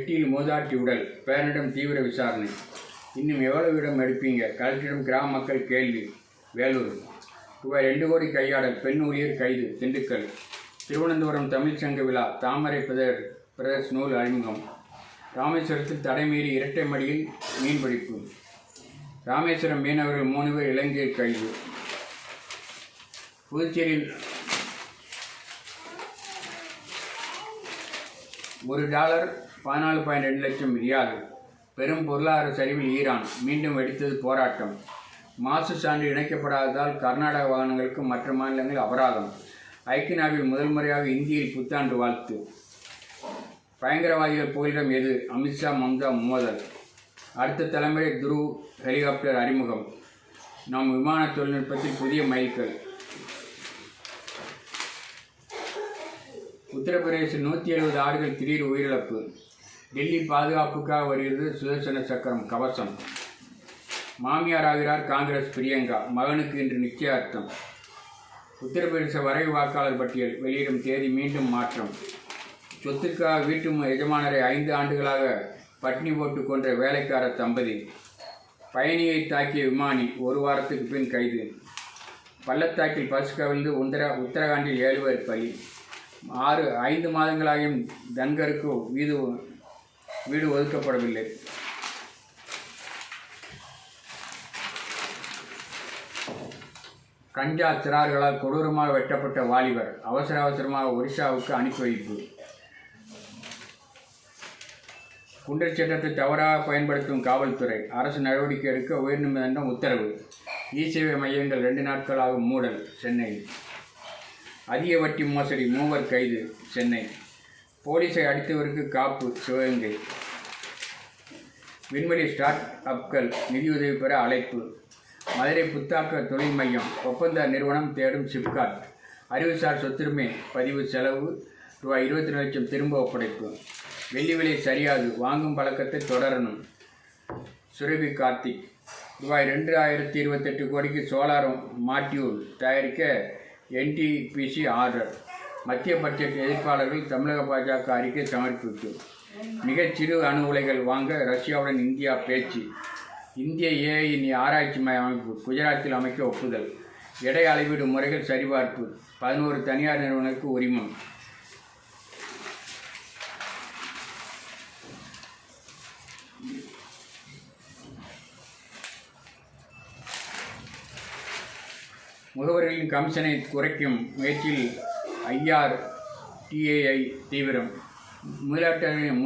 பெட்டியில் மூதாட்டி உடல், பேரனிடம் தீவிர விசாரணை. இன்னும் எவ்வளவு இடம் எடுப்பீங்க? கலெக்டரிடம் கிராம மக்கள் கேள்வி. வேலூர் ரூபாய் 2 கோடி கையாடல், பெண் ஊழியர் கைது. திண்டுக்கல் திருவனந்தபுரம் தமிழ்ச்சங்க விழா, தாமரை பிரதர்ஸ் நூல் அறிமுகம். ராமேஸ்வரத்தில் தடைமீறி இரட்டை மடியில் மீன்பிடிப்பு. ராமேஸ்வரம் மீனவர்கள் 3 பேர் இலங்கையில் கைது. புதுச்சேரியில் $1 14.2 லட்சம் ரியால். பெரும் பொருளாதார சரிவில் ஈரான், மீண்டும் வெடித்தது போராட்டம். மாசு சான்று இணைக்கப்படாததால் கர்நாடக வாகனங்களுக்கு மற்ற மாநிலங்கள் அபராதம். ஐக்கிய நாட்டில் முதல் முறையாக இந்தியில் புத்தாண்டு வாழ்த்து. பயங்கரவாதிகள் புகலிடம் எது? அமித்ஷா மம்தா மோதல். அடுத்த தலைமுறை துருவ் ஹெலிகாப்டர் அறிமுகம். நம் விமான தொழில்நுட்பத்தில் புதிய மைல்கல். உத்தரப்பிரதேசத்தில் 170 ஆடுகள் திடீர் உயிரிழப்பு. டெல்லி பாதுகாப்புக்காக வருகிறது சுதர்சன சக்கரம் கவசம். மாமியாராகிறார் காங்கிரஸ் பிரியங்கா, மகனுக்கு இன்று நிச்சயார்த்தம். உத்தரப்பிரதேச வரைவு வாக்காளர் பட்டியல் வெளியிடும் தேதி மீண்டும் மாற்றம். சொத்துக்காக வீட்டு எஜமானரை 5 ஆண்டுகளாக பட்டினி போட்டு கொன்ற வேலைக்கார தம்பதி. பயணியை தாக்கிய விமானி 1 வாரத்துக்கு பின் கைது. பள்ளத்தாக்கில் பஸ் கவிழ்ந்து உத்தரகாண்டில் 7 பேர் பலி. 5 மாதங்களாகியும் தன்கருக்கு வீடு ஒதுக்கப்படவில்லை. கஞ்சா சிறார்களால் கொடூரமாக வெட்டப்பட்ட வாலிபர் அவசரமாக ஒரிசாவுக்கு அனுப்பி வைப்பு. குண்டர் சட்டத்தை தவறாக பயன்படுத்தும் காவல்துறை, அரசு நடவடிக்கை எடுக்க உயர்நீதிமன்றம் உத்தரவு. இ-சேவை மையங்கள் 2 நாட்களாக மூடல். சென்னை அதிக வட்டி மோசடி, 3 கைது. சென்னை போலீஸை அடித்தவருக்கு காப்பு. சிவகங்கை விண்வெளி ஸ்டார்ட் அப்கள் நிதியுதவி பெற அழைப்பு. மதுரை புத்தாக்க தொழில் மையம், ஒப்பந்த நிறுவனம் தேடும் சிப்காட். அறிவுசார் சொத்துரிமை பதிவு செலவு ரூபாய் 22 லட்சம் திரும்ப ஒப்படைப்பு. வெள்ளி விலை சரியாது, வாங்கும் பழக்கத்தை தொடரணும். சுரபி கார்த்திக் ரூபாய் 2028 கோடிக்கு சோலார் மாட்யூல் தயாரிக்க NTPC ஆர்டர். மத்திய பட்ஜெட் எதிர்ப்பாளர்கள் தமிழக பாஜக அறிக்கை சமர்ப்பிப்பு. மிகச்சிறு அணு உலைகள் வாங்க ரஷ்யாவுடன் இந்தியா பேச்சு. இந்திய AI ஆராய்ச்சி அமைப்பு குஜராத்தில் அமைக்க ஒப்புதல். எடை அளவீடு முறைகள் சரிபார்ப்பு. 11 தனியார் நிறுவனங்களுக்கு உரிமம். முகவர்களின் கமிஷனை குறைக்கும் முயற்சியில் IRTAI தீவிரம். முதலீட்டாளர்களின்